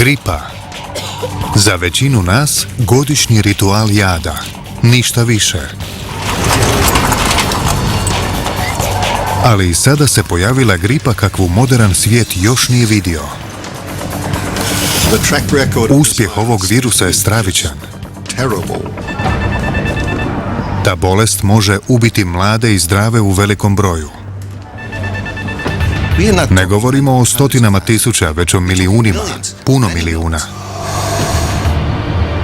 Gripa. Za većinu nas godišnji ritual jada. Ništa više. Ali i sada se pojavila gripa kakvu modern svijet još nije vidio. Uspjeh ovog virusa je stravičan. Ta bolest može ubiti mlade i zdrave u velikom broju. Ne govorimo o stotinama tisuća, već o milijunima, puno milijuna.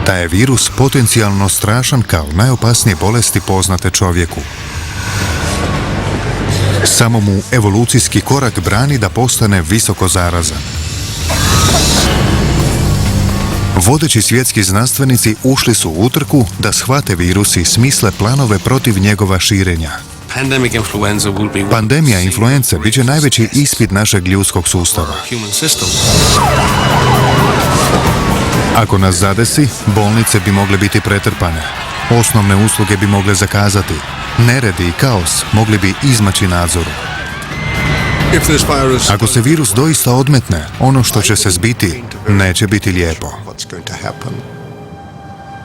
Taj je virus potencijalno strašan kao najopasnije bolesti poznate čovjeku. Samo mu evolucijski korak brani da postane visoko zarazan. Vodeći svjetski znanstvenici ušli su u utrku da shvate virus i smisle planove protiv njegova širenja. Pandemija influence bit će najveći ispit našeg ljudskog sustava. Ako nas zadesi, bolnice bi mogle biti pretrpane. Osnovne usluge bi mogle zakazati. Neredi i kaos mogli bi izmaći nadzoru. Ako se virus doista odmetne, ono što će se zbiti neće biti lijepo.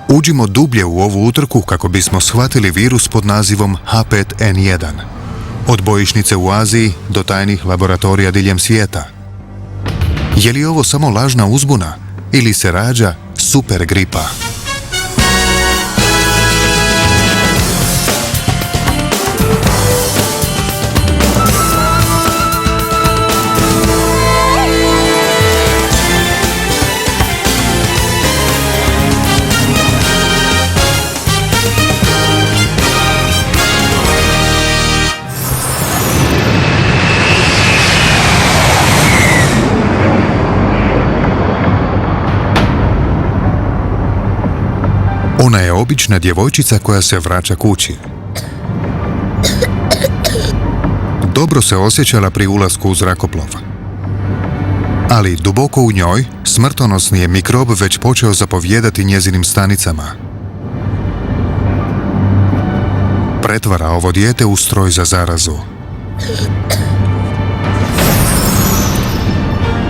Uđimo dublje u ovu utrku kako bismo shvatili virus pod nazivom H5N1. Od bojišnice u Aziji do tajnih laboratorija diljem svijeta. Je li ovo samo lažna uzbuna ili se rađa super gripa? Ona je obična djevojčica koja se vraća kući. Dobro se osjećala pri ulasku u zrakoplov. Ali duboko u njoj smrtonosni je mikrob već počeo zapovijedati njezinim stanicama. Pretvara ovo dijete u stroj za zarazu.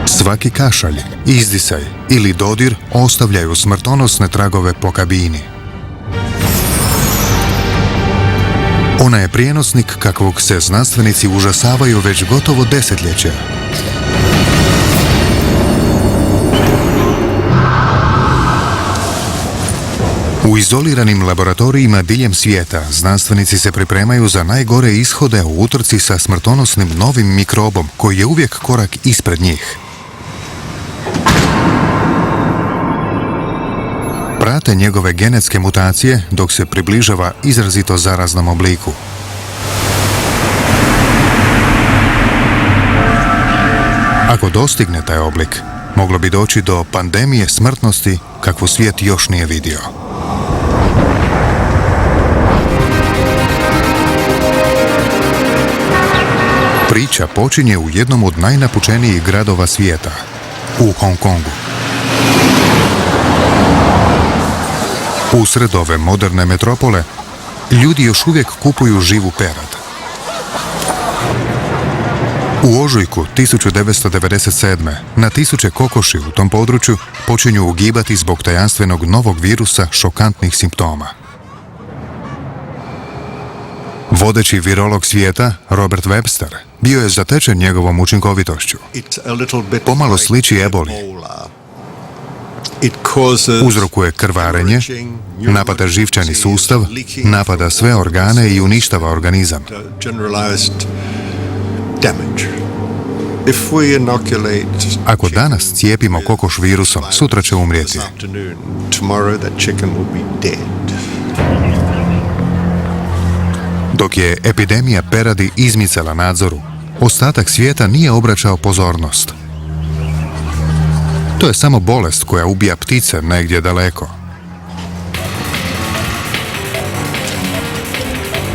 Svaki kašalj, izdisaj ili dodir ostavljaju smrtonosne tragove po kabini. Ona je prijenosnik kakvog se znanstvenici užasavaju već gotovo desetljeća. U izoliranim laboratorijima diljem svijeta znanstvenici se pripremaju za najgore ishode u utrci sa smrtonosnim novim mikrobom koji je uvijek korak ispred njih. Prate njegove genetske mutacije dok se približava izrazito zaraznom obliku. Ako dostigne taj oblik, moglo bi doći do pandemije smrtnosti kakvu svijet još nije vidio. Priča počinje u jednom od najnapučenijih gradova svijeta, u Hong Kongu. Usred ove moderne metropole, ljudi još uvijek kupuju živu perad. U ožujku 1997. na tisuće kokoši u tom području počinju ugibati zbog tajanstvenog novog virusa šokantnih simptoma. Vodeći virolog svijeta, Robert Webster, bio je zatečen njegovom učinkovitošću. Pomalo sliči eboli. Uzrokuje krvarenje, napada živčani sustav, napada sve organe i uništava organizam. Ako danas cijepimo kokoš virusom, sutra će umrijeti. Dok je epidemija peradi izmicala nadzoru, ostatak svijeta nije obraćao pozornost. To je samo bolest koja ubija ptice negdje daleko.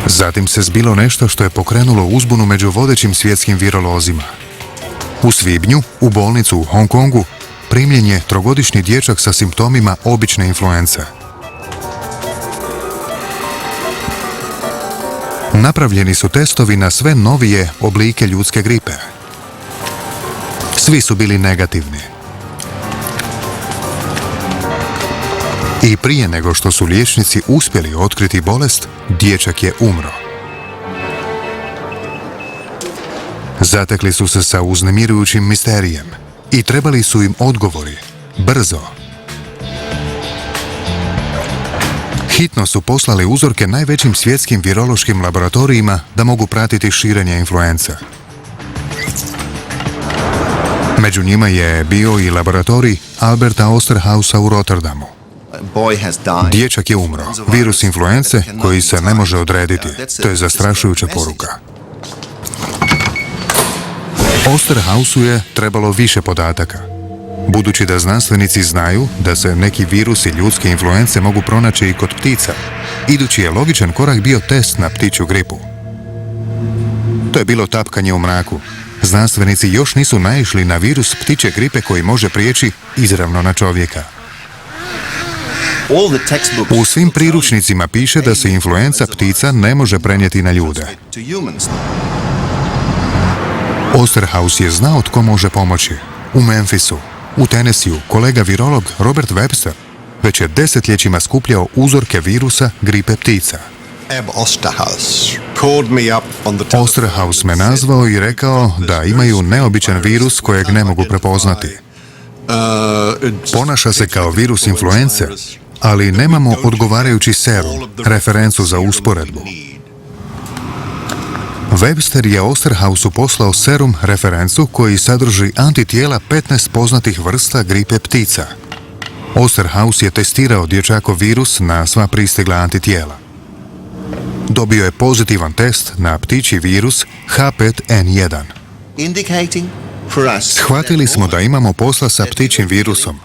Zatim se zbilo nešto što je pokrenulo uzbunu među vodećim svjetskim virolozima. U svibnju, u bolnicu u Hong Kongu, primljen je trogodišnji dječak sa simptomima obične influence. Napravljeni su testovi na sve novije oblike ljudske gripe. Svi su bili negativni. I prije nego što su liječnici uspjeli otkriti bolest, dječak je umro. Zatekli su se sa uznemirujućim misterijem i trebali su im odgovori, brzo. Hitno su poslali uzorke najvećim svjetskim virološkim laboratorijima da mogu pratiti širenje influence. Među njima je bio i laboratorij Alberta Osterhausa u Rotterdamu. Dječak je umro. Virus influence koji se ne može odrediti. To je zastrašujuća poruka. Osterhausu je trebalo više podataka. Budući da znanstvenici znaju da se neki virusi ljudske influence mogu pronaći i kod ptica, idući je logičan korak bio test na ptičju gripu. To je bilo tapkanje u mraku. Znanstvenici još nisu naišli na virus ptičje gripe koji može prijeći izravno na čovjeka. U svim priručnicima piše da se influenca ptica ne može prenijeti na ljude. Osterhaus je znao tko može pomoći. U Memphisu, u Tennesseeu, kolega virolog Robert Webster već je desetljećima skupljao uzorke virusa gripe ptica. Osterhaus me nazvao i rekao da imaju neobičan virus kojeg ne mogu prepoznati. Ponaša se kao virus influence, ali nemamo odgovarajući serum, referencu za usporedbu. Webster je Osterhausu poslao serum referencu koji sadrži antitijela 15 poznatih vrsta gripe ptica. Osterhaus je testirao dječakov virus na sva pristigla antitijela. Dobio je pozitivan test na ptičji virus H5N1. Shvatili smo da imamo posla sa ptičjim virusom,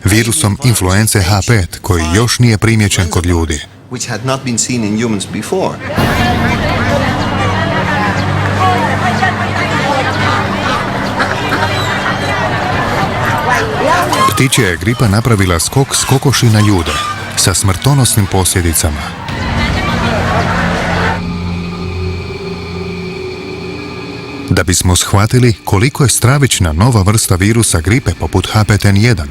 virusom influence H5 koji još nije primijećen kod ljudi. Ptičja je gripa napravila skok s kokoši na ljude, sa smrtonosnim posljedicama. Da bismo shvatili koliko je stravična nova vrsta virusa gripe poput H5N1,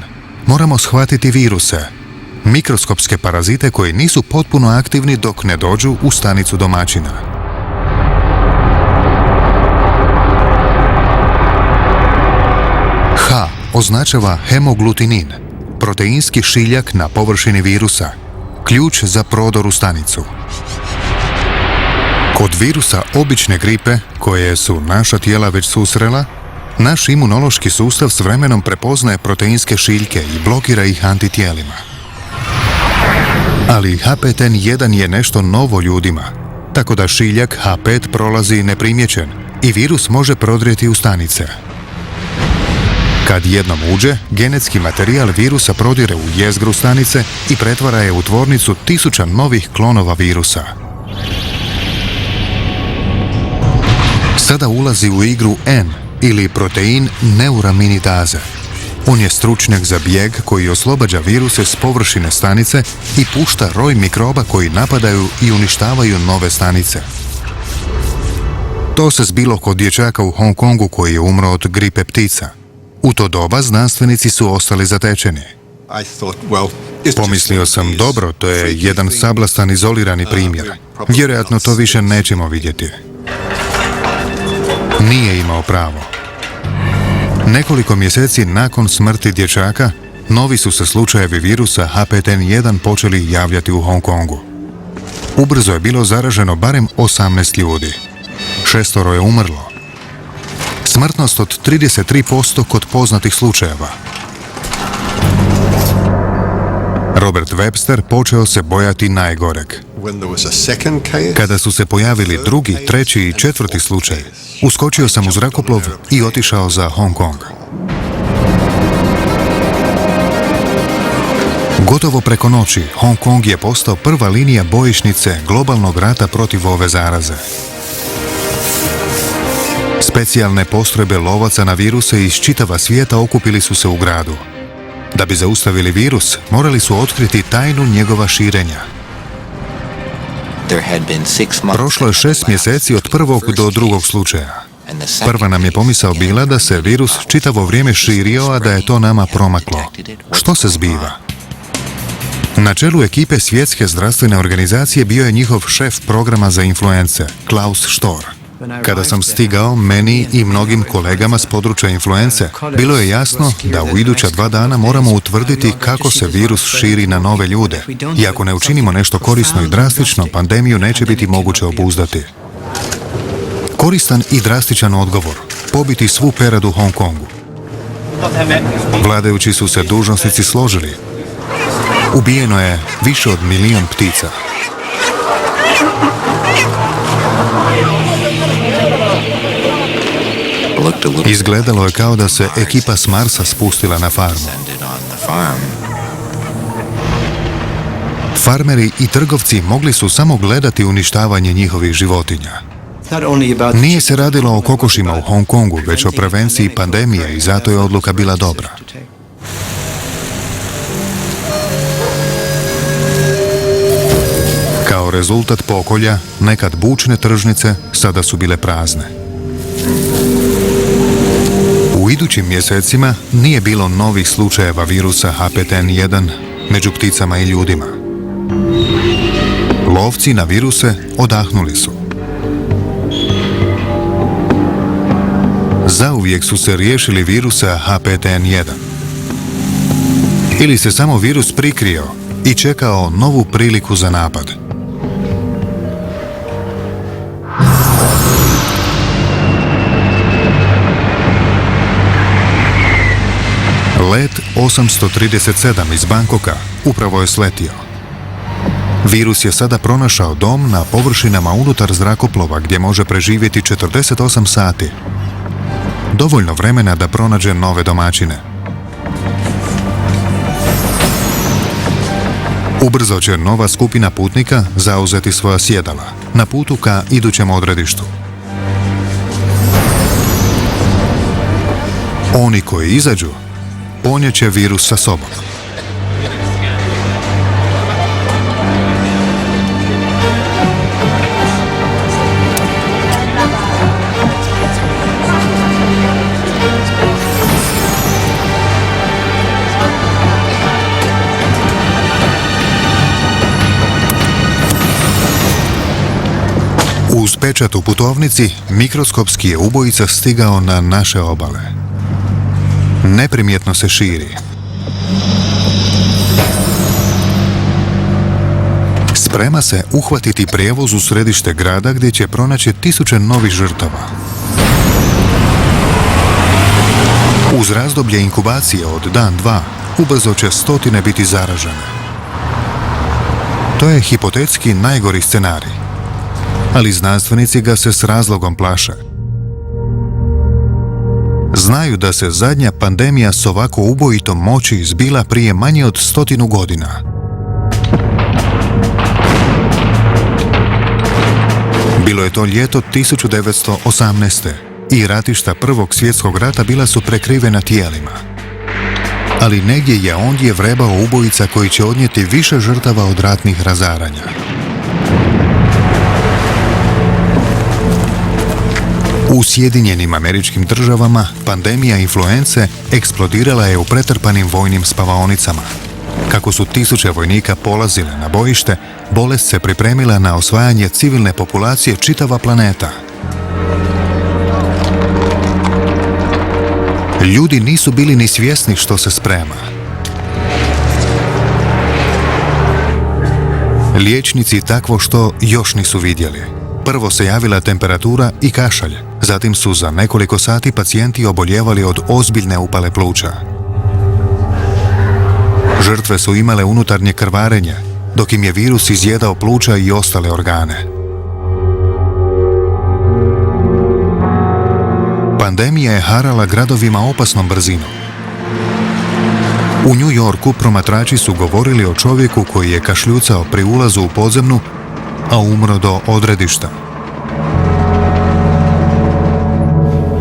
moramo shvatiti viruse, mikroskopske parazite koji nisu potpuno aktivni dok ne dođu u stanicu domaćina. H označava hemoglutinin, proteinski šiljak na površini virusa, ključ za prodor u stanicu. Kod virusa obične gripe, koje su naša tijela već susrela, naš imunološki sustav s vremenom prepoznaje proteinske šiljke i blokira ih antitijelima. Ali H5N1 je nešto novo ljudima, tako da šiljak H5 prolazi neprimjećen i virus može prodrijeti u stanice. Kad jednom uđe, genetski materijal virusa prodire u jezgru stanice i pretvara je u tvornicu tisuća novih klonova virusa. Sada ulazi u igru N ili protein neuraminidaze. On je stručnjak za bijeg koji oslobađa viruse s površine stanice i pušta roj mikroba koji napadaju i uništavaju nove stanice. To se zbilo kod dječaka u Hong Kongu koji je umro od gripe ptica. U to doba znanstvenici su ostali zatečeni. Pomislio sam, dobro, to je jedan sablastan izolirani primjer. Vjerojatno to više nećemo vidjeti. Nije imao pravo. Nekoliko mjeseci nakon smrti dječaka, novi su se slučajevi virusa H5N1 počeli javljati u Hong Kongu. Ubrzo je bilo zaraženo barem 18 ljudi. 6 je umrlo. Smrtnost od 33% kod poznatih slučajeva. Robert Webster počeo se bojati najgoreg. Kada su se pojavili drugi, treći i četvrti slučaj, uskočio sam u zrakoplov i otišao za Hong Kong. Gotovo preko noći, Hong Kong je postao prva linija bojišnice globalnog rata protiv ove zaraze. Specijalne postrojbe lovaca na viruse iz čitava svijeta okupili su se u gradu. Da bi zaustavili virus, morali su otkriti tajnu njegova širenja. Prošlo je 6 mjeseci od prvog do drugog slučaja. Prva nam je pomisao bila da se virus čitavo vrijeme širio, a da je to nama promaklo. Što se zbiva? Na čelu ekipe Svjetske zdravstvene organizacije bio je njihov šef programa za influence, Klaus Stor. Kada sam stigao, meni i mnogim kolegama s područja influence, bilo je jasno da u iduća 2 dana moramo utvrditi kako se virus širi na nove ljude. I ako ne učinimo nešto korisno i drastično, pandemiju neće biti moguće obuzdati. Koristan i drastičan odgovor. Pobiti svu perad u Hong Kongu. Vladajući su se dužnosnici složili. Ubijeno je više od 1 milion ptica. Izgledalo je kao da se ekipa s Marsa spustila na farmu. Farmeri i trgovci mogli su samo gledati uništavanje njihovih životinja. Nije se radilo o kokošima u Hong Kongu, već o prevenciji pandemije i zato je odluka bila dobra. Kao rezultat pokolja, nekad bučne tržnice sada su bile prazne. U idućim mjesecima nije bilo novih slučajeva virusa H5N1 među pticama i ljudima. Lovci na viruse odahnuli su. Zauvijek su se riješili virusa H5N1. Ili se samo virus prikrio i čekao novu priliku za napad. Let 837 iz Bangkoka upravo je sletio. Virus je sada pronašao dom na površinama unutar zrakoplova gdje može preživjeti 48 sati. Dovoljno vremena da pronađe nove domaćine. Ubrzo će nova skupina putnika zauzeti svoja sjedala na putu ka idućem odredištu. Oni koji izađu ponijeće virus sa sobom. Uz pečat u putovnici, mikroskopski je ubojica stigao na naše obale. Neprimjetno se širi. Sprema se uhvatiti prijevoz u središte grada gdje će pronaći 1000 novih žrtava. Uz razdoblje inkubacije od dan 2, ubrzo će 100 biti zaražene. To je hipotetski najgori scenarij, ali znanstvenici ga se s razlogom plaše. Znaju da se zadnja pandemija s ovako ubojitom moći zbila prije manje od 100 godina. Bilo je to ljeto 1918. i ratišta Prvog svjetskog rata bila su prekrivena tijelima. Ali negdje je ondje vrebao ubojica koji će odnijeti više žrtava od ratnih razaranja. U Sjedinjenim Američkim Državama pandemija influence eksplodirala je u pretrpanim vojnim spavaonicama. Kako su 1000 vojnika polazile na bojište, bolest se pripremila na osvajanje civilne populacije čitava planeta. Ljudi nisu bili ni svjesni što se sprema. Liječnici takvo što još nisu vidjeli. Prvo se javila temperatura i kašalj, zatim su za nekoliko sati pacijenti oboljevali od ozbiljne upale pluća. Žrtve su imale unutarnje krvarenje, dok im je virus izjedao pluća i ostale organe. Pandemija je harala gradovima opasnom brzinom. U New Yorku promatrači su govorili o čovjeku koji je kašljucao pri ulazu u podzemnu, a umro do odredišta.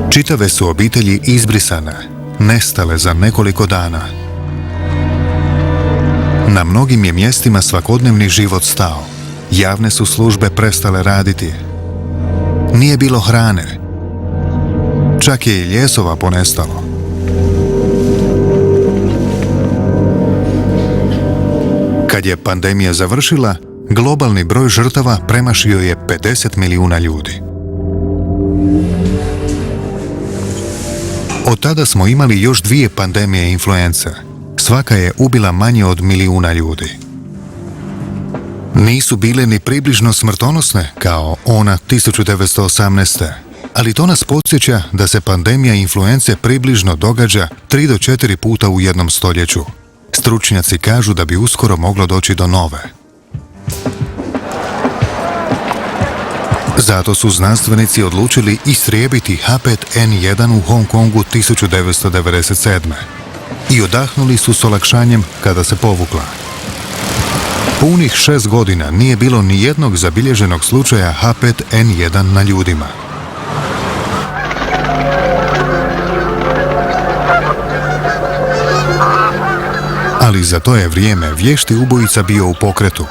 Čitave su obitelji izbrisane, nestale za nekoliko dana. Na mnogim je mjestima svakodnevni život stao. Javne su službe prestale raditi. Nije bilo hrane. Čak je i ljesova ponestalo. Kad Kad je pandemija završila, globalni broj žrtava premašio je 50 milijuna ljudi. Od tada smo imali još 2 pandemije influence. Svaka je ubila manje od 1 milijuna ljudi. Nisu bile ni približno smrtonosne kao ona 1918. Ali to nas podsjeća da se pandemija influence približno događa 3 do 4 puta u jednom stoljeću. Stručnjaci kažu da bi uskoro moglo doći do nove. Zato su znanstvenici odlučili istrijebiti H5N1 u Hong Kongu 1997. I odahnuli su s olakšanjem kada se povukla. Punih 6 godina nije bilo ni jednog zabilježenog slučaja H5N1 na ljudima. Ali za to je vrijeme vješti ubojica bio u pokretu.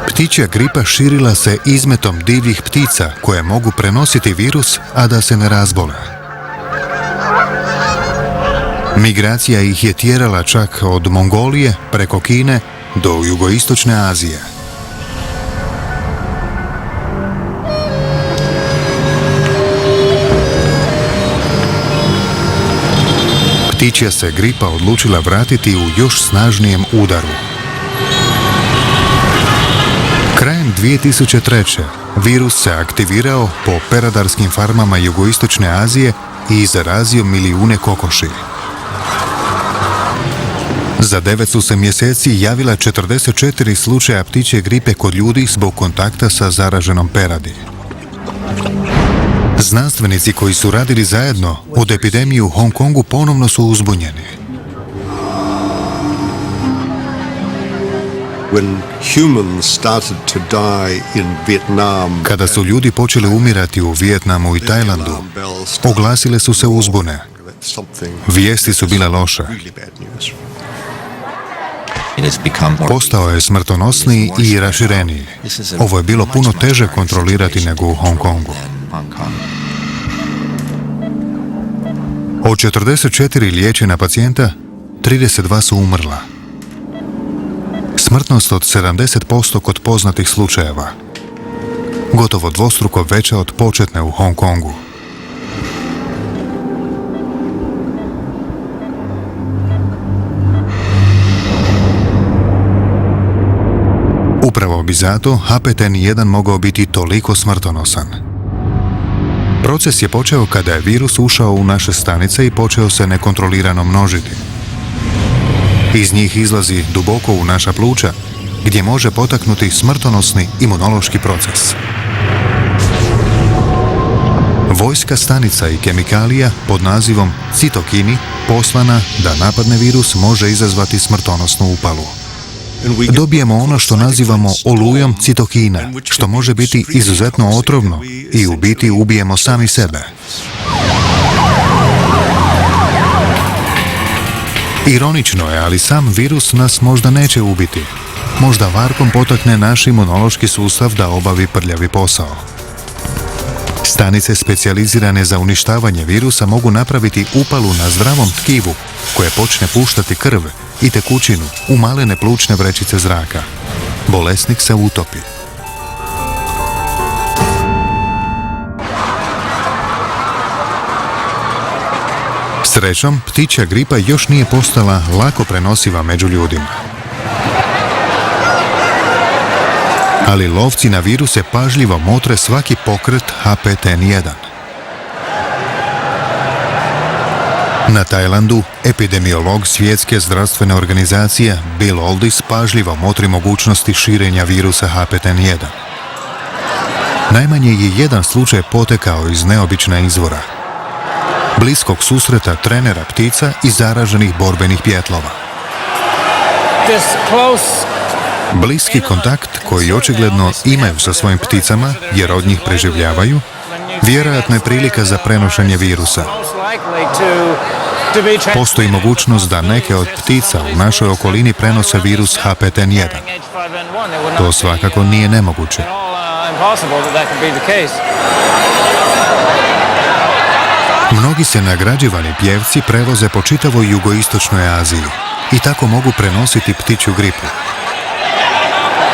Ptičja gripa širila se izmetom divljih ptica koje mogu prenositi virus, a da se ne razbole. Migracija ih je tjerala čak od Mongolije preko Kine do jugoistočne Azije. Ptičja se gripa odlučila vratiti u još snažnijem udaru. Krajem 2003. virus se aktivirao po peradarskim farmama jugoistočne Azije i zarazio milijune kokoši. Za 9 su se mjeseci javila 44 slučaja ptičje gripe kod ljudi zbog kontakta sa zaraženom peradi. Znanstvenici koji su radili zajedno od epidemije u Hong Kongu ponovno su uzbunjeni. Kada su ljudi počeli umirati u Vijetnamu i Tajlandu, oglasile su se uzbune. Vijesti su bile loše. Postao je smrtonosniji i rašireniji. Ovo je bilo puno teže kontrolirati nego u Hong Kongu. Od 44 liječena pacijenta, 32 su umrla. Smrtnost od 70% kod poznatih slučajeva. Gotovo dvostruko veća od početne u Hong Kongu. Upravo bi zato H5N1 mogao biti toliko smrtonosan. Proces je počeo kada je virus ušao u naše stanice i počeo se nekontrolirano množiti. Iz njih izlazi duboko u naša pluća, gdje može potaknuti smrtonosni imunološki proces. Vojska stanica i kemikalija pod nazivom citokini poslana da napadne virus može izazvati smrtonosnu upalu. Dobijemo ono što nazivamo olujom citokina, što može biti izuzetno otrovno i u biti ubijemo sami sebe. Ironično je, ali sam virus nas možda neće ubiti. Možda varkom potakne naš imunološki sustav da obavi prljavi posao. Stanice specijalizirane za uništavanje virusa mogu napraviti upalu na zdravom tkivu koje počne puštati krv i tekućinu u malene plućne vrećice zraka. Bolesnik se utopi. Srećom, ptičja gripa još nije postala lako prenosiva među ljudima. Ali lovci na viruse pažljivo motre svaki pokret H5N1. Na Tajlandu, epidemiolog Svjetske zdravstvene organizacije Bill Oldis pažljivo motri mogućnosti širenja virusa H5N1. Najmanje je jedan slučaj potekao iz neobična izvora. Bliskog susreta trenera ptica i zaraženih borbenih pjetlova. Bliski kontakt koji očigledno imaju sa svojim pticama, jer od njih preživljavaju, vjerojatno je prilika za prenošenje virusa. Postoji mogućnost da neke od ptica u našoj okolini prenose virus H5N1. To svakako nije nemoguće. Mnogi se nagrađivani pjevci prevoze po čitavoj jugoistočnoj Aziji i tako mogu prenositi ptičju gripu.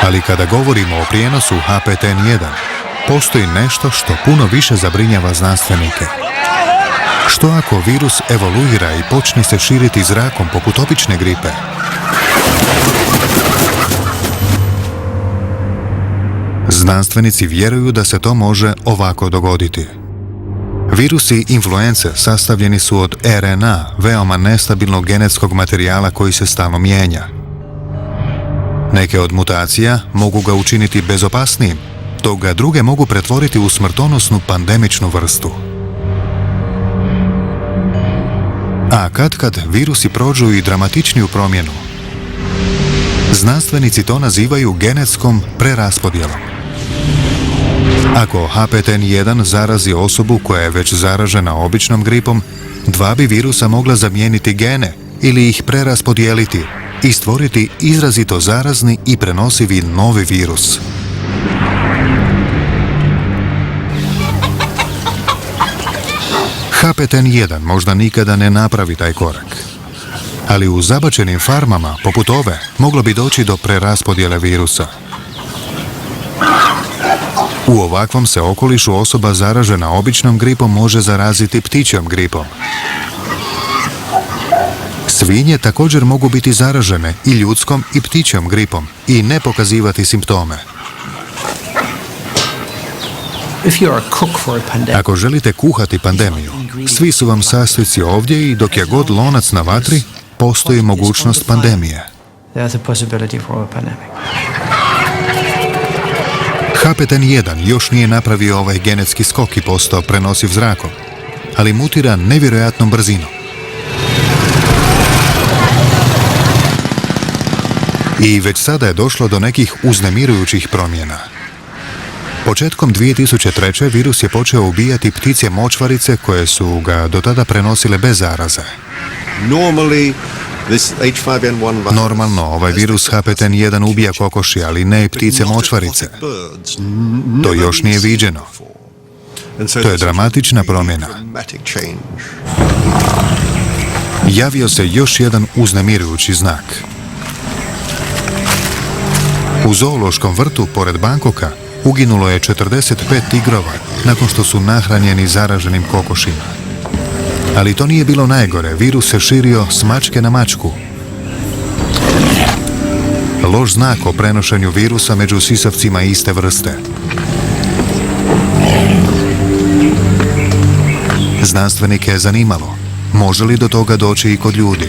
Ali kada govorimo o prijenosu HPTN1, postoji nešto što puno više zabrinjava znanstvenike. Što ako virus evoluira i počne se širiti zrakom poput obične gripe? Znanstvenici vjeruju da se to može ovako dogoditi. Virusi influence sastavljeni su od RNA, veoma nestabilnog genetskog materijala koji se stalno mijenja. Neke od mutacija mogu ga učiniti bezopasnijim, dok ga druge mogu pretvoriti u smrtonosnu pandemičnu vrstu. A kad virusi prođu i dramatičniju promjenu. Znanstvenici to nazivaju genetskom preraspodjelom. Ako HPTN1 zarazi osobu koja je već zaražena običnom gripom, dva bi virusa mogla zamijeniti gene ili ih preraspodijeliti i stvoriti izrazito zarazni i prenosivi novi virus. HPTN1 možda nikada ne napravi taj korak. Ali u zabačenim farmama, poput ove, moglo bi doći do preraspodjele virusa. U ovakvom se okolišu osoba zaražena običnom gripom može zaraziti ptičjom gripom. Svinje također mogu biti zaražene i ljudskom i ptičjom gripom i ne pokazivati simptome. Ako želite kuhati pandemiju, svi su vam sastojci ovdje i dok je god lonac na vatri, postoji mogućnost pandemije. HPTN1 još nije napravio ovaj genetski skok i postao prenosiv zrakom, ali mutira nevjerojatnom brzinom. I već sada je došlo do nekih uznemirujućih promjena. Početkom 2003. virus je počeo ubijati ptice močvarice koje su ga do tada prenosile bez zaraze. Normalno, ovaj virus HPTN1 ubija kokoši, ali ne i ptice močvarice. To još nije viđeno. To je dramatična promjena. Javio se još jedan uznemirujući znak. U zoološkom vrtu pored Bangkoka uginulo je 45 tigrova nakon što su nahranjeni zaraženim kokošima. Ali to nije bilo najgore, virus se širio s mačke na mačku. Loš znak o prenošenju virusa među sisavcima iste vrste. Znanstvenike je zanimalo, može li do toga doći i kod ljudi.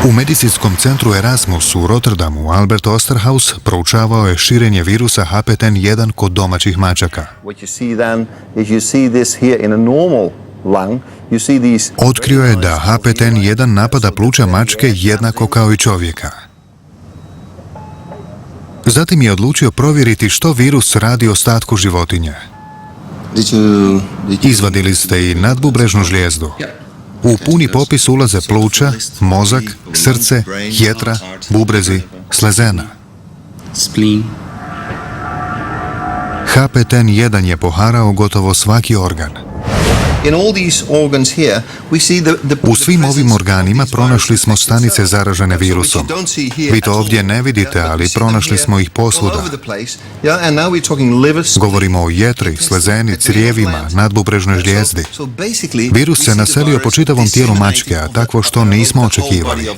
U medicinskom centru Erasmus u Rotterdamu Albert Osterhaus proučavao je širenje virusa HPTN1 kod domaćih mačaka. Otkrio je da HPTN1 napada pluća mačke jednako kao i čovjeka. Zatim je odlučio provjeriti što virus radi ostatku životinje. Izvadili ste i nadbubrežnu žlijezdu. U puni popis ulaze pluća, mozak, srce, jetra, bubrezi, slezena. HPTN1 je poharao gotovo svaki organ. U svim ovim organima pronašli smo stanice zaražene virusom. Vi to ovdje ne vidite, ali pronašli smo ih posvuda. Govorimo o jetri, slezeni, crijevima, nadbubrežnoj žlijezdi. Virus se naselio po čitavom tijelu mačke, a takvo što nismo očekivali.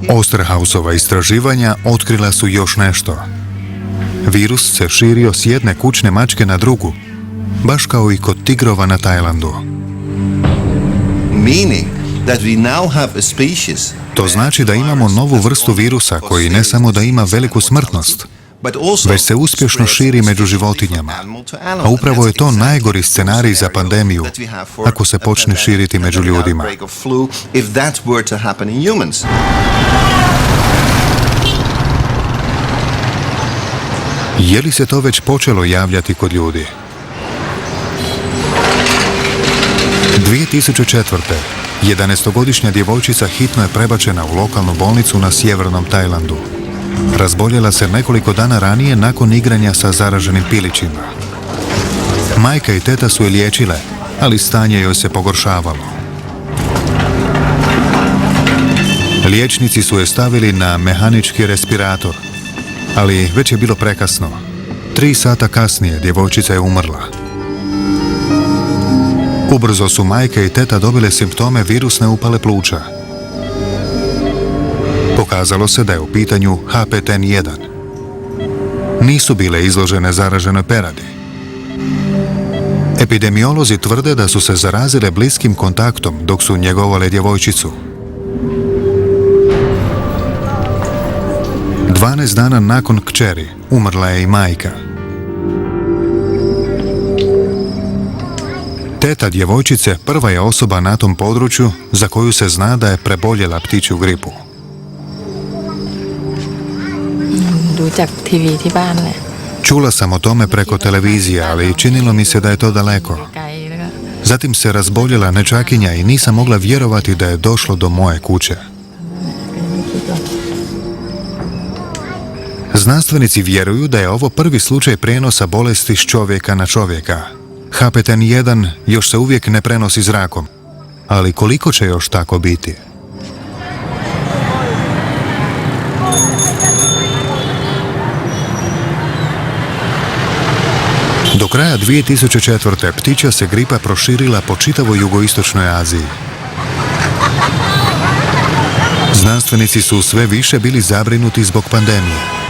Osterhausova istraživanja otkrila su još nešto. Virus se širio s jedne kućne mačke na drugu, baš kao i kod tigrova na Tajlandu. To znači da imamo novu vrstu virusa koji ne samo da ima veliku smrtnost, već se uspješno širi među životinjama. A upravo je to najgori scenarij za pandemiju, ako se počne širiti među ljudima. Je li se to već počelo javljati kod ljudi? 2004. 11-godišnja djevojčica hitno je prebačena u lokalnu bolnicu na sjevernom Tajlandu. Razboljela se nekoliko dana ranije nakon igranja sa zaraženim pilićima. Majka i teta su je liječile, ali stanje joj se pogoršavalo. Liječnici su je stavili na mehanički respirator, ali već je bilo prekasno. 3 sata kasnije djevojčica je umrla. Ubrzo su majka i teta dobile simptome virusne upale pluća. Pokazalo se da je u pitanju HPTN1. Nisu bile izložene zaraženoj peradi. Epidemiolozi tvrde da su se zarazile bliskim kontaktom dok su njegovale djevojčicu. 12 dana nakon kćeri umrla je i majka. Teta djevojčice prva je osoba na tom području za koju se zna da je preboljela ptičju gripu. ดูจากทีวีที่บ้านเลย Čula sam o tome preko televizije, ali činilo mi se da je to daleko. ไกลแล้วก็ Zatim se razboljela nečakinja i nisam mogla vjerovati da je došlo do moje kuće. Znanstvenici vjeruju da je ovo prvi slučaj prijenosa bolesti s čovjeka na čovjeka. HPTN1 još se uvijek ne prenosi zrakom, ali koliko će još tako biti? Do kraja 2004. ptičja se gripa proširila po čitavoj jugoistočnoj Aziji. Znanstvenici su sve više bili zabrinuti zbog pandemije.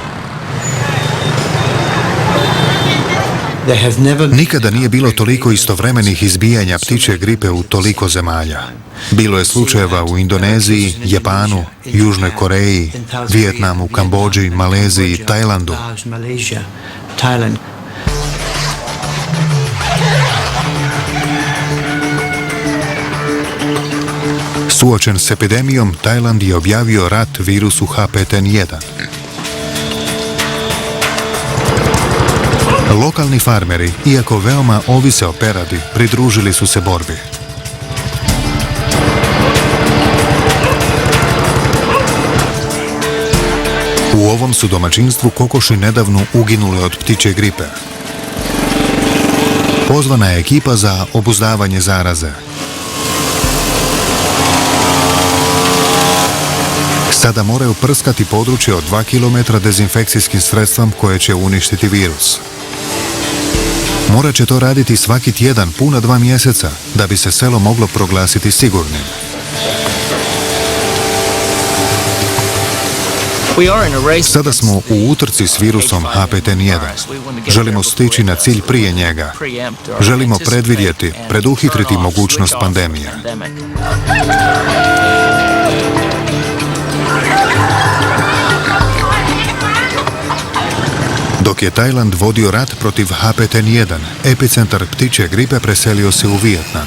Nikada nije bilo toliko istovremenih izbijanja ptičje gripe u toliko zemalja. Bilo je slučajeva u Indoneziji, Japanu, Južnoj Koreji, Vijetnamu, Kambodži, Maleziji, Tajlandu. Suočen s epidemijom, Tajland je objavio rat virusu HPTN1. Lokalni farmeri, iako veoma ovise o peradi, pridružili su se borbi. U ovom su domaćinstvu kokoši nedavno uginule od ptičje gripe. Pozvana je ekipa za obuzdavanje zaraze. Sada moraju prskati područje od 2 km dezinfekcijskim sredstvom koje će uništiti virus. Morat će to raditi svaki tjedan puna 2 mjeseca da bi se selo moglo proglasiti sigurnim. Sada smo u utrci s virusom HPTN1. Želimo stići na cilj prije njega. Želimo predvidjeti, preduhitriti mogućnost pandemije. Dok je Tajland vodio rat protiv HPTN1, epicentar ptičje gripe preselio se u Vijetnam.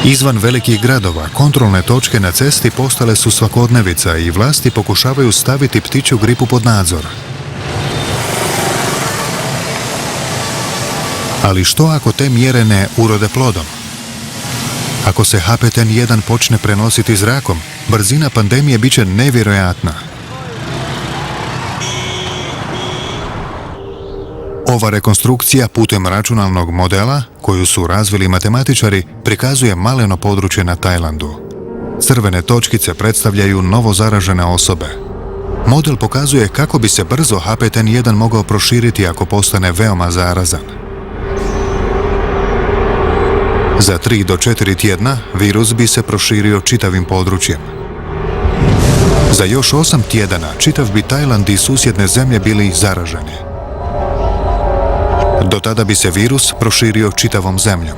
Izvan velikih gradova, kontrolne točke na cesti postale su svakodnevica i vlasti pokušavaju staviti ptičju gripu pod nadzor. Ali što ako te mjere ne urode plodom? Ako se HPTN1 počne prenositi zrakom, brzina pandemije bit će nevjerojatna. Ova rekonstrukcija putem računalnog modela, koju su razvili matematičari, prikazuje maleno područje na Tajlandu. Crvene točkice predstavljaju novo zaražene osobe. Model pokazuje kako bi se brzo HPTN1 mogao proširiti ako postane veoma zarazan. Za 3 do 4 tjedna virus bi se proširio čitavim područjem. Za još 8 tjedana čitav bi Tajland i susjedne zemlje bili zaraženi. Do tada bi se virus proširio čitavom zemljom.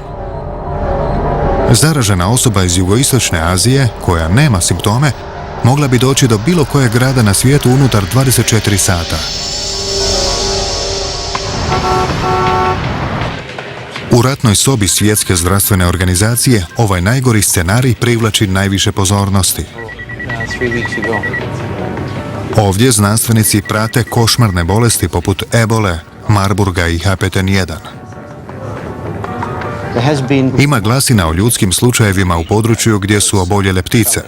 Zaražena osoba iz jugoistočne Azije, koja nema simptome, mogla bi doći do bilo kojeg grada na svijetu unutar 24 sata. U ratnoj sobi Svjetske zdravstvene organizacije ovaj najgori scenarij privlači najviše pozornosti. Ovdje znanstvenici prate košmarne bolesti poput ebole, Marburga i HPTN1. Ima glasina o ljudskim slučajevima u području gdje su oboljele ptice.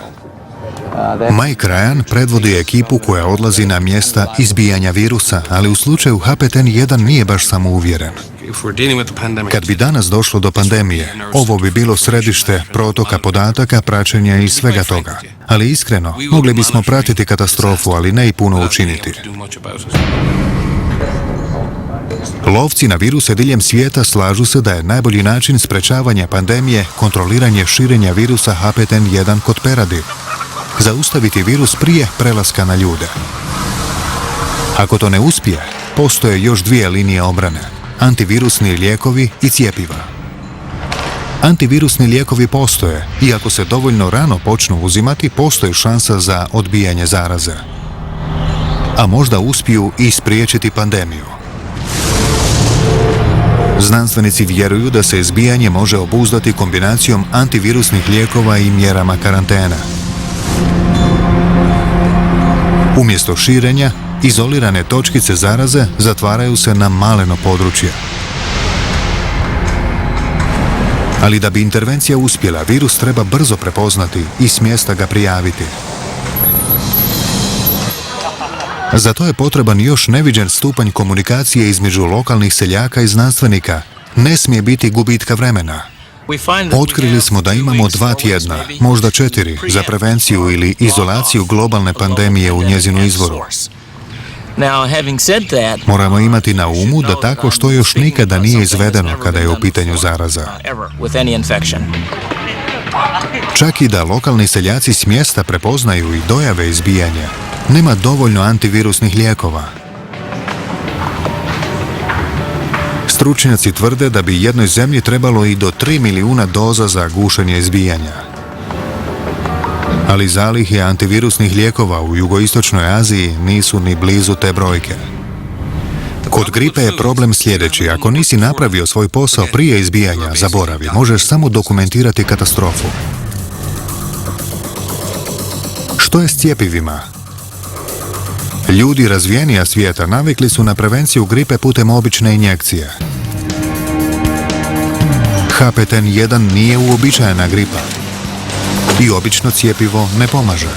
Mike Ryan predvodi ekipu koja odlazi na mjesta izbijanja virusa, ali u slučaju HPTN1 nije baš samouvjeren. Kad bi danas došlo do pandemije, ovo bi bilo središte protoka podataka, praćenja i svega toga. Ali iskreno, mogli bismo pratiti katastrofu, ali ne i puno učiniti. Lovci na viruse diljem svijeta slažu se da je najbolji način sprečavanja pandemije kontroliranje širenja virusa H5N1 kod peradi. Zaustaviti virus prije prelaska na ljude. Ako to ne uspije, postoje još dvije linije obrane. Antivirusni lijekovi i cjepiva. Antivirusni lijekovi postoje i ako se dovoljno rano počnu uzimati, postoji šansa za odbijanje zaraze. A možda uspiju i spriječiti pandemiju. Znanstvenici vjeruju da se izbijanje može obuzdati kombinacijom antivirusnih lijekova i mjerama karantene. Umjesto širenja, izolirane točkice zaraze zatvaraju se na maleno područje. Ali da bi intervencija uspjela, virus treba brzo prepoznati i s mjesta ga prijaviti. Za to je potreban još neviđen stupanj komunikacije između lokalnih seljaka i znanstvenika. Ne smije biti gubitka vremena. Otkrili smo da imamo 2 tjedna, možda 4, za prevenciju ili izolaciju globalne pandemije u njezinu izvoru. Moramo imati na umu da takvo što još nikada nije izvedeno kada je u pitanju zaraza. Čak i da lokalni seljaci s mjesta prepoznaju i dojave izbijanja, nema dovoljno antivirusnih lijekova. Stručnjaci tvrde da bi jednoj zemlji trebalo i do 3 milijuna doza za gušenje izbijanja. Ali zalihe antivirusnih lijekova u jugoistočnoj Aziji nisu ni blizu te brojke. Kod gripe je problem sljedeći. Ako nisi napravio svoj posao prije izbijanja, zaboravi. Možeš samo dokumentirati katastrofu. Što je s cjepivima? Ljudi razvijenija svijeta navikli su na prevenciju gripe putem obične injekcije. H5N1 nije uobičajena gripa i obično cjepivo ne pomaže.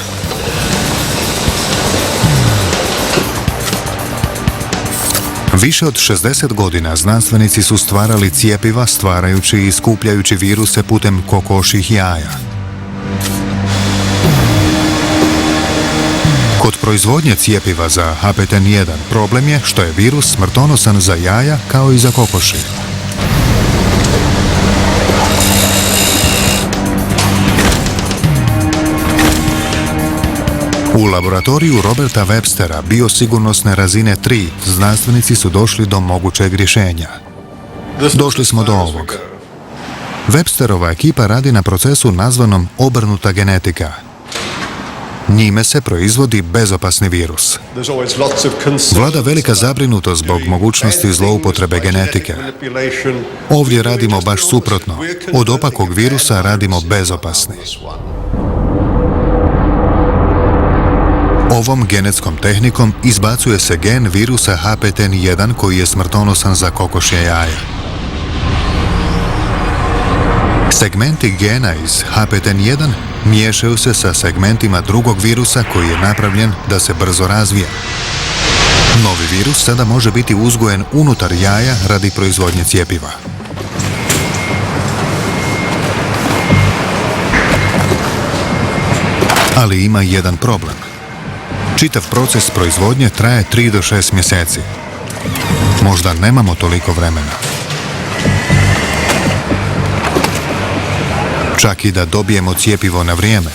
Više od 60 godina znanstvenici su stvarali cjepiva stvarajući i skupljajući viruse putem kokošjih jaja. Kod proizvodnje cjepiva za H5N1 problem je što je virus smrtonosan za jaja kao i za kokoši. U laboratoriju Roberta Webstera biosigurnosne razine 3 znanstvenici su došli do mogućeg rješenja. Došli smo do ovog. Websterova ekipa radi na procesu nazvanom obrnuta genetika. Njime se proizvodi bezopasni virus. Vlada velika zabrinutost zbog mogućnosti zloupotrebe genetike. Ovdje radimo baš suprotno. Od opakog virusa radimo bezopasni. Ovom genetskom tehnikom izbacuje se gen virusa H5N1 koji je smrtonosan za kokošje jaja. Segmenti gena iz H5N1 miješaju se sa segmentima drugog virusa koji je napravljen da se brzo razvija. Novi virus sada može biti uzgojen unutar jaja radi proizvodnje cjepiva. Ali ima jedan problem. Čitav proces proizvodnje traje 3 do 6 mjeseci. Možda nemamo toliko vremena. Čak i da dobijemo cjepivo na vrijeme,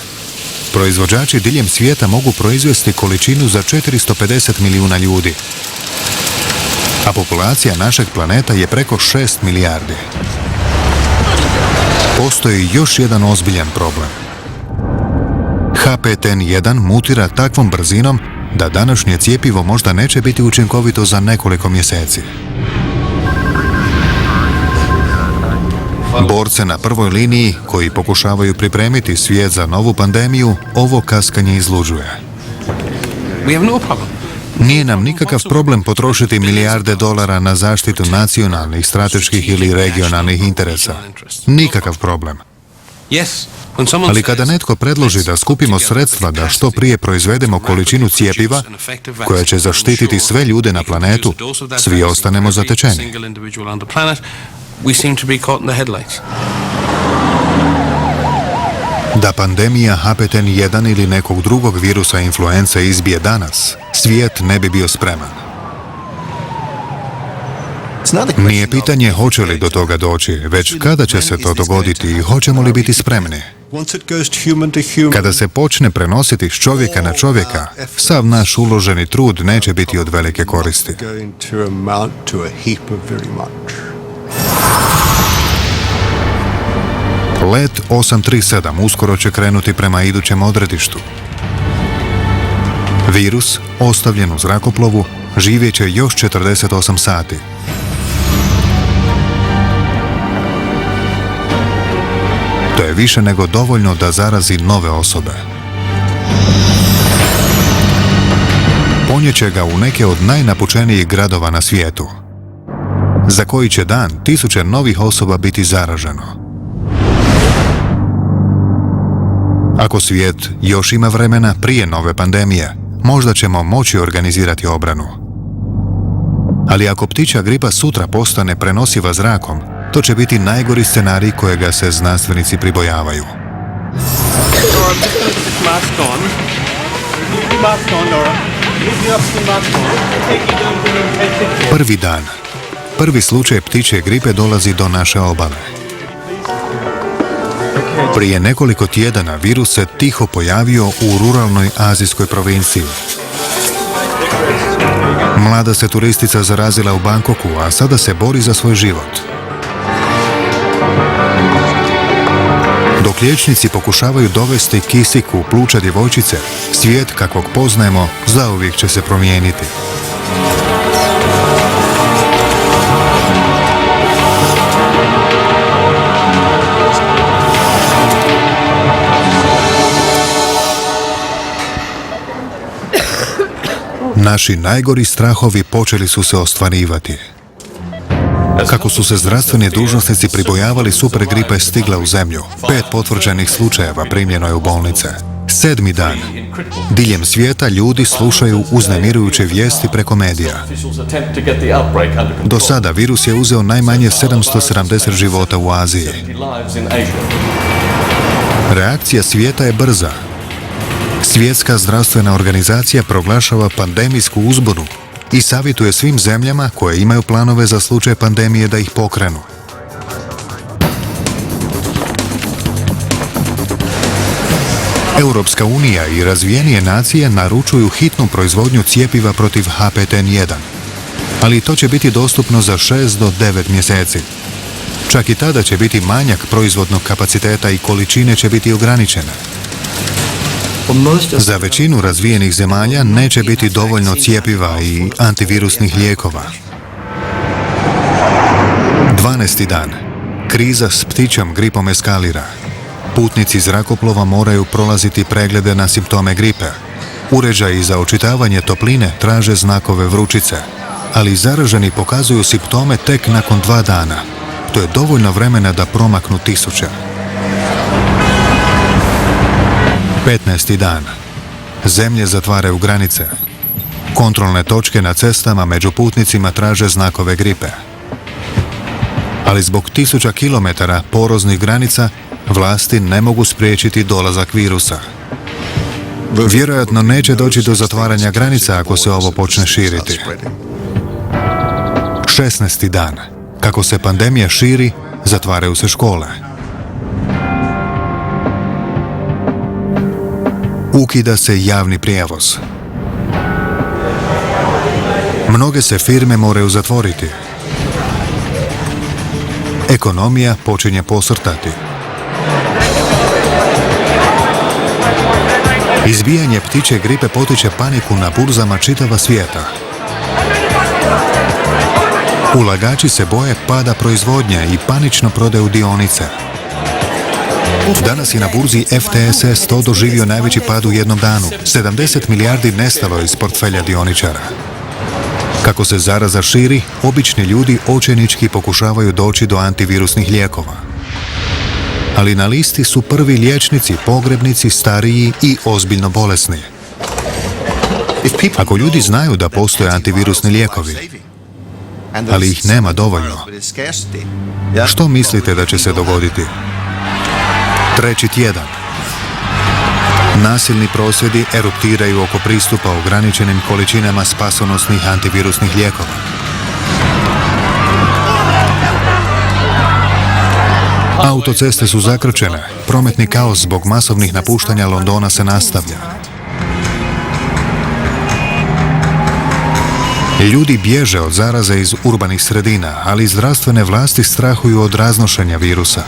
proizvođači diljem svijeta mogu proizvesti količinu za 450 milijuna ljudi. A populacija našeg planeta je preko 6 milijardi. Postoji još jedan ozbiljan problem. H5N1 mutira takvom brzinom da današnje cjepivo možda neće biti učinkovito za nekoliko mjeseci. Borce na prvoj liniji, koji pokušavaju pripremiti svijet za novu pandemiju, ovo kaskanje izluđuje. Nije nam nikakav problem potrošiti milijarde dolara na zaštitu nacionalnih, strateških ili regionalnih interesa. Nikakav problem. Ali kada netko predloži da skupimo sredstva da što prije proizvedemo količinu cjepiva koja će zaštititi sve ljude na planetu, svi ostanemo zatečeni. Da pandemija HPN1 ili nekog drugog virusa influence izbije danas, svijet ne bi bio spreman. Nije pitanje hoće li do toga doći, već kada će se to dogoditi i hoćemo li biti spremni. Kada se počne prenositi s čovjeka na čovjeka, sav naš uloženi trud neće biti od velike koristi. Let 837 uskoro će krenuti prema idućem odredištu. Virus, ostavljen u zrakoplovu, živjet će još 48 sati. To je više nego dovoljno da zarazi nove osobe. Ponijeće ga u neke od najnapučenijih gradova na svijetu. Za koji će dan tisuće novih osoba biti zaraženo. Ako svijet još ima vremena prije nove pandemije, možda ćemo moći organizirati obranu. Ali ako ptičja gripa sutra postane prenosiva zrakom, to će biti najgori scenarij kojega se znanstvenici pribojavaju. Prvi dan. Prvi slučaj ptičje gripe dolazi do naše obale. Prije nekoliko tjedana virus se tiho pojavio u ruralnoj azijskoj provinciji. Mlada se turistica zarazila u Bangkoku, a sada se bori za svoj život. Dok liječnici pokušavaju dovesti kisik u pluća djevojčice, svijet kakvog poznajemo zauvijek će se promijeniti. Naši najgori strahovi počeli su se ostvarivati. Kako su se zdravstveni dužnosnici pribojavali super gripe stigla u zemlju, 5 potvrđenih slučajeva primljeno je u bolnice. 7. dan. Diljem svijeta ljudi slušaju uznemirujuće vijesti preko medija. Do sada virus je uzeo najmanje 770 života u Aziji. Reakcija svijeta je brza. Svjetska zdravstvena organizacija proglašava pandemijsku uzbunu i savjetuje svim zemljama koje imaju planove za slučaj pandemije da ih pokrenu. Europska unija i razvijenije nacije naručuju hitnu proizvodnju cjepiva protiv HPN1, ali to će biti dostupno za 6 do 9 mjeseci. Čak i tada će biti manjak proizvodnog kapaciteta i količine će biti ograničene. Za većinu razvijenih zemalja neće biti dovoljno cjepiva i antivirusnih lijekova. 12. dan. Kriza s ptičjom gripom eskalira. Putnici zrakoplova moraju prolaziti preglede na simptome gripe. Uređaji za očitavanje topline traže znakove vrućice, ali zaraženi pokazuju simptome tek nakon 2 dana. To je dovoljno vremena da promaknu tisuće. 15. dan. Zemlje zatvaraju granice. Kontrolne točke na cestama među putnicima traže znakove gripe. Ali zbog tisuća kilometara poroznih granica vlasti ne mogu spriječiti dolazak virusa. Vjerojatno neće doći do zatvaranja granica ako se ovo počne širiti. 16. dan. Kako se pandemija širi, zatvaraju se škole. Ukida se javni prijevoz. Mnoge se firme moraju zatvoriti. Ekonomija počinje posrtati. Izbijanje ptičje gripe potiče paniku na burzama čitava svijeta. Ulagači se boje pada proizvodnje i panično prodaju dionice. Danas je na burzi FTSE 100 doživio najveći pad u jednom danu. 70 milijardi nestalo je iz portfelja dioničara. Kako se zaraza širi, obični ljudi očajnički pokušavaju doći do antivirusnih lijekova. Ali na listi su prvi liječnici, pogrebnici, stariji i ozbiljno bolesni. Ako ljudi znaju da postoje antivirusni lijekovi, ali ih nema dovoljno, što mislite da će se dogoditi? Treći tjedan. Nasilni prosvjedi eruptiraju oko pristupa ograničenim količinama spasonosnih antivirusnih lijekova. Autoceste su zakrčene, prometni kaos zbog masovnih napuštanja Londona se nastavlja. Ljudi bježe od zaraze iz urbanih sredina, ali zdravstvene vlasti strahuju od raznošenja virusa.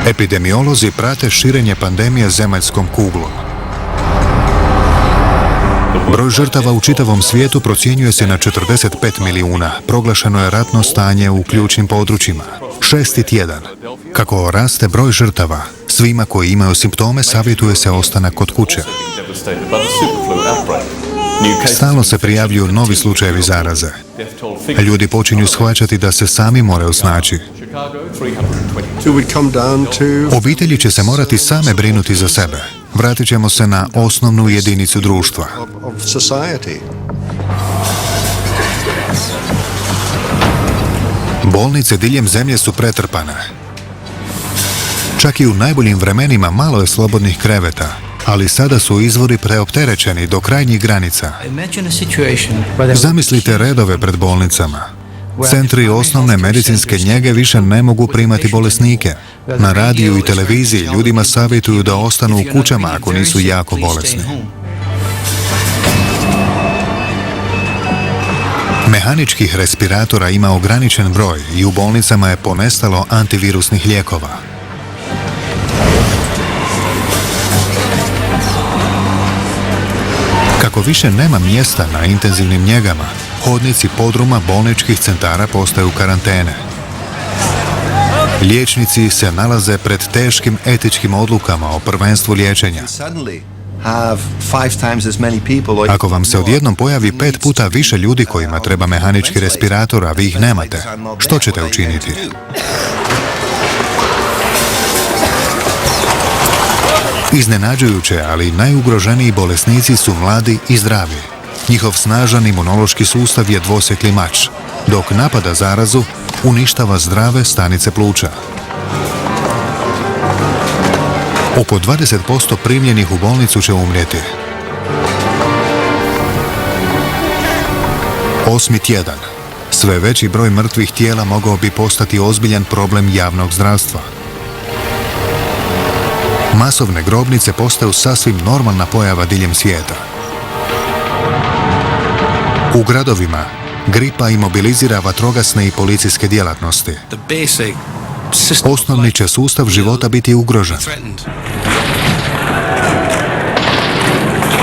Epidemiolozi prate širenje pandemije zemaljskom kuglom. Broj žrtava u čitavom svijetu procjenjuje se na 45 milijuna. Proglašeno je ratno stanje u ključnim područjima. 6. tjedan. Kako raste broj žrtava, svima koji imaju simptome savjetuje se ostanak kod kuće. Stalno se prijavljuju novi slučajevi zaraze. Ljudi počinju shvaćati da se sami moraju snaći. Obitelji će se morati same brinuti za sebe. Vratit ćemo se na osnovnu jedinicu društva. Bolnice diljem zemlje su pretrpane. Čak i u najboljim vremenima malo je slobodnih kreveta, ali sada su izvori preopterećeni do krajnjih granica. Zamislite redove pred bolnicama. Centri osnovne medicinske njege više ne mogu primati bolesnike. Na radiju i televiziji ljudima savjetuju da ostanu u kućama ako nisu jako bolesni. Mehaničkih respiratora ima ograničen broj i u bolnicama je ponestalo antivirusnih lijekova. Kako više nema mjesta na intenzivnim njegama, hodnici podruma bolničkih centara postaju karantene. Liječnici se nalaze pred teškim etičkim odlukama o prvenstvu liječenja. Ako vam se odjednom pojavi 5 puta više ljudi kojima treba mehanički respirator, a vi ih nemate, što ćete učiniti? Iznenađujuće, ali najugroženiji bolesnici su mladi i zdravi. Njihov snažan imunološki sustav je dvosjekli mač, dok napada zarazu, uništava zdrave stanice pluća. Oko 20% primljenih u bolnicu će umrijeti. 8. tjedan. Sve veći broj mrtvih tijela mogao bi postati ozbiljan problem javnog zdravstva. Masovne grobnice postaju sasvim normalna pojava diljem svijeta. U gradovima gripa imobilizira vatrogasne i policijske djelatnosti. Osnovni će sustav života biti ugrožen.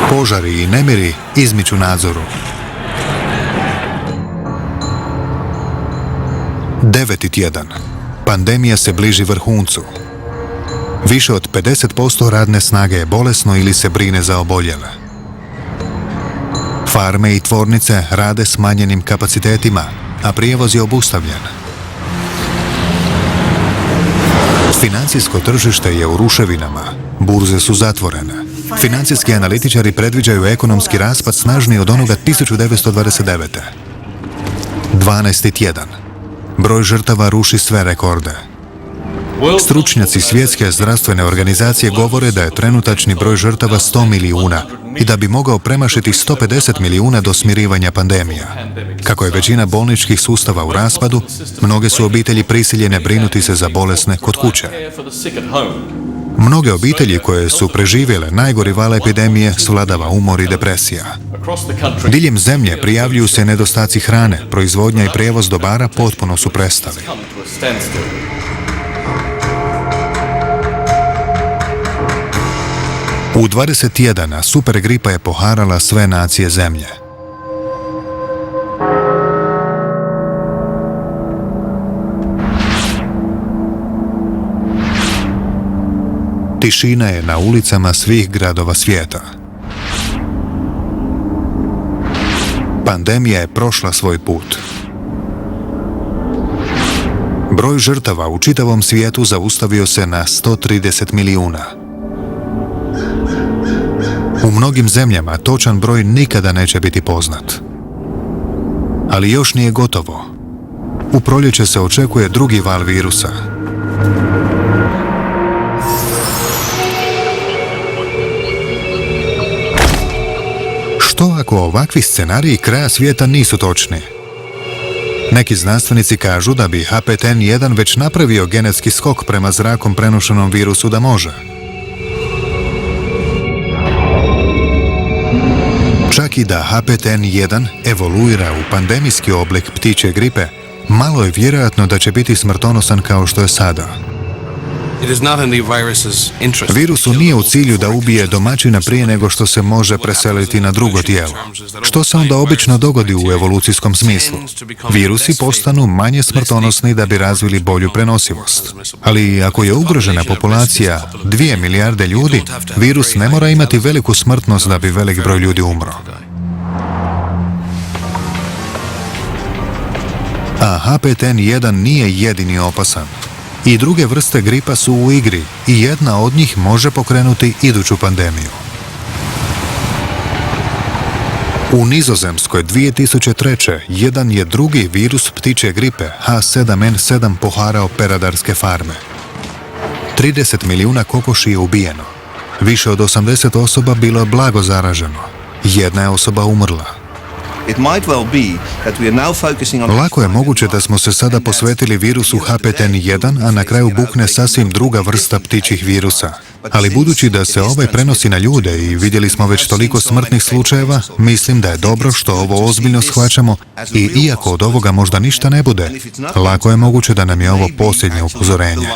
Požari i nemiri izmiču nadzoru. 9. tjedan. Pandemija se bliži vrhuncu. Više od 50% radne snage je bolesno ili se brine za oboljele. Farme i tvornice rade smanjenim kapacitetima, a prijevoz je obustavljen. Financijsko tržište je u ruševinama, burze su zatvorene. Financijski analitičari predviđaju ekonomski raspad snažniji od onoga 1929. 12. tjedan. Broj žrtava ruši sve rekorde. Stručnjaci Svjetske zdravstvene organizacije govore da je trenutačni broj žrtava 100 milijuna i da bi mogao premašiti 150 milijuna do smirivanja pandemija. Kako je većina bolničkih sustava u raspadu, mnoge su obitelji prisiljene brinuti se za bolesne kod kuće. Mnoge obitelji koje su preživjele najgori val epidemije svladava umor i depresija. Diljem zemlje prijavljuju se nedostaci hrane, proizvodnja i prijevoz dobara potpuno su prestali. U 20 tjedana supergripa je poharala sve nacije zemlje. Tišina je na ulicama svih gradova svijeta. Pandemija je prošla svoj put. Broj žrtava u čitavom svijetu zaustavio se na 130 milijuna. U mnogim zemljama točan broj nikada neće biti poznat. Ali još nije gotovo. U proljeće se očekuje drugi val virusa. Što ako ovakvi scenariji kraja svijeta nisu točni? Neki znanstvenici kažu da bi HPTN1 već napravio genetski skok prema zrakom prenošenom virusu da može. Čak i da HPTN1 evoluira u pandemijski oblik ptičje gripe, malo je vjerojatno da će biti smrtonosan kao što je sada. Virusu nije u cilju da ubije domaćina prije nego što se može preseliti na drugo tijelo. Što se onda obično dogodi u evolucijskom smislu? Virusi postanu manje smrtonosni da bi razvili bolju prenosivost. Ali ako je ugrožena populacija 2 milijarde ljudi, virus ne mora imati veliku smrtnost da bi velik broj ljudi umro. A HPTN1 nije jedini opasan. I druge vrste gripa su u igri i jedna od njih može pokrenuti iduću pandemiju. U Nizozemskoj 2003. jedan je drugi virus ptičje gripe H7N7 poharao peradarske farme. 30 milijuna kokoši je ubijeno. Više od 80 osoba bilo je blago zaraženo. Jedna je osoba umrla. Lako je moguće da smo se sada posvetili virusu HPTN1, a na kraju bukne sasvim druga vrsta ptičjih virusa. Ali budući da se ovaj prenosi na ljude i vidjeli smo već toliko smrtnih slučajeva, mislim da je dobro što ovo ozbiljno shvaćamo i iako od ovoga možda ništa ne bude, lako je moguće da nam je ovo posljednje upozorenje.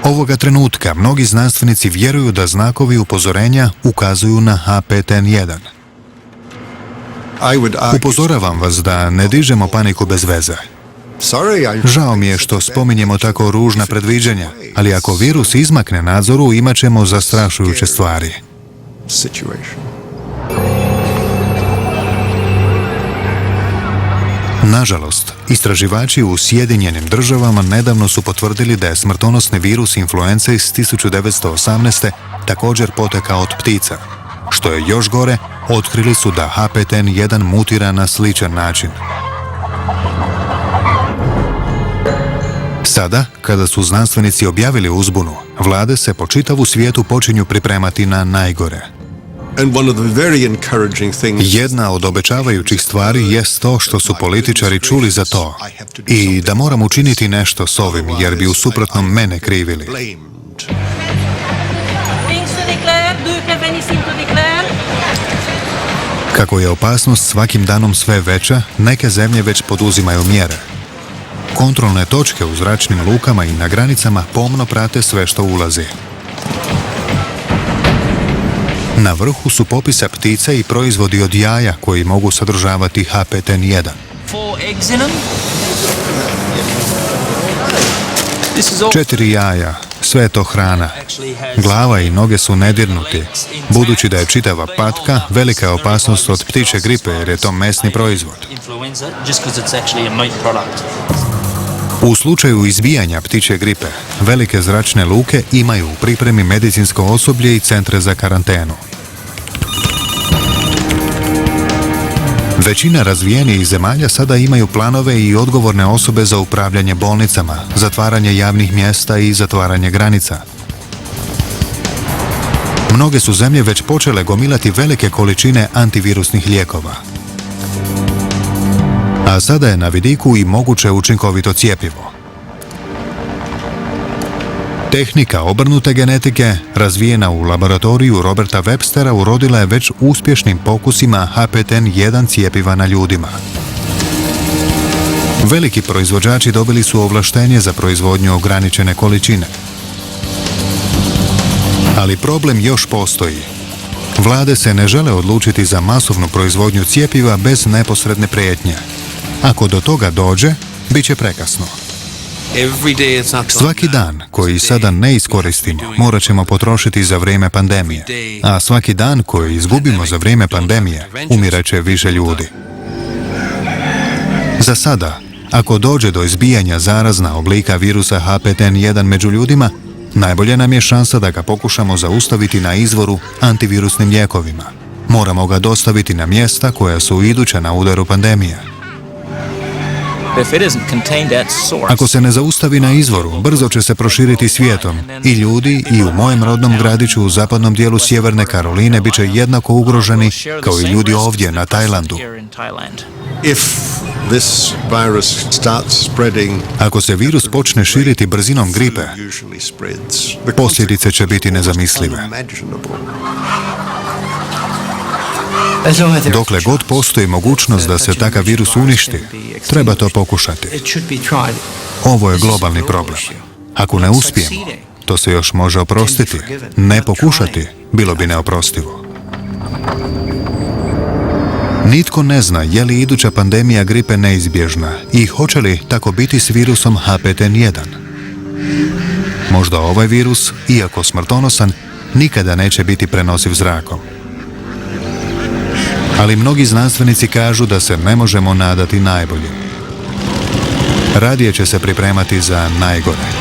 Ovoga trenutka mnogi znanstvenici vjeruju da znakovi upozorenja ukazuju na HPTN1. Upozoravam vas da ne dižemo paniku bez veze. Žao mi je što spominjemo tako ružna predviđanja, ali ako virus izmakne nadzoru, imat ćemo zastrašujuće stvari. Nažalost, istraživači u Sjedinjenim Državama nedavno su potvrdili da je smrtonosni virus influence iz 1918. također potekao od ptica. Što je još gore, otkrili su da HPTN1 mutira na sličan način. Sada, kada su znanstvenici objavili uzbunu, vlade se po čitavu svijetu počinju pripremati na najgore. Jedna od obećavajućih stvari jest to što su političari čuli za to i da moram učiniti nešto s ovim jer bi u suprotnom mene krivili. Kako je opasnost svakim danom sve veća, neke zemlje već poduzimaju mjere. Kontrolne točke u zračnim lukama i na granicama pomno prate sve što ulazi. Na vrhu su popisa ptica i proizvodi od jaja koji mogu sadržavati HPTN1. 4 jaja, sve je to hrana. Glava i noge su nedirnuti. Budući da je čitava patka, velika je opasnost od ptičje gripe jer je to mesni proizvod. U slučaju izbijanja ptičje gripe, velike zračne luke imaju u pripremi medicinsko osoblje i centre za karantenu. Većina razvijenijih zemalja sada imaju planove i odgovorne osobe za upravljanje bolnicama, zatvaranje javnih mjesta i zatvaranje granica. Mnoge su zemlje već počele gomilati velike količine antivirusnih lijekova. A sada je na vidiku i moguće učinkovito cjepivo. Tehnika obrnute genetike, razvijena u laboratoriju Roberta Webstera, urodila je već uspješnim pokusima HPTN1 cjepiva na ljudima. Veliki proizvođači dobili su ovlaštenje za proizvodnju ograničene količine. Ali problem još postoji. Vlade se ne žele odlučiti za masovnu proizvodnju cjepiva bez neposredne prijetnje. Ako do toga dođe, bit će prekasno. Svaki dan koji sada ne iskoristimo morat ćemo potrošiti za vrijeme pandemije, a svaki dan koji izgubimo za vrijeme pandemije umirat će više ljudi. Za sada, ako dođe do izbijanja zarazna oblika virusa H5N1 među ljudima, najbolja nam je šansa da ga pokušamo zaustaviti na izvoru antivirusnim lijekovima. Moramo ga dostaviti na mjesta koja su iduća na udaru pandemije. Ako se ne zaustavi na izvoru, brzo će se proširiti svijetom i ljudi i u mojem rodnom gradiću u zapadnom dijelu Sjeverne Karoline bit će jednako ugroženi kao i ljudi ovdje na Tajlandu. Ako se virus počne širiti brzinom gripe, posljedice će biti nezamislive. Dokle god postoji mogućnost da se takav virus uništi, treba to pokušati. Ovo je globalni problem. Ako ne uspijemo, to se još može oprostiti. Ne pokušati bilo bi neoprostivo. Nitko ne zna je li iduća pandemija gripe neizbježna i hoće li tako biti s virusom H5N1. Možda ovaj virus, iako smrtonosan, nikada neće biti prenosiv zrakom. Ali mnogi znanstvenici kažu da se ne možemo nadati najbolje. Radije će se pripremati za najgore.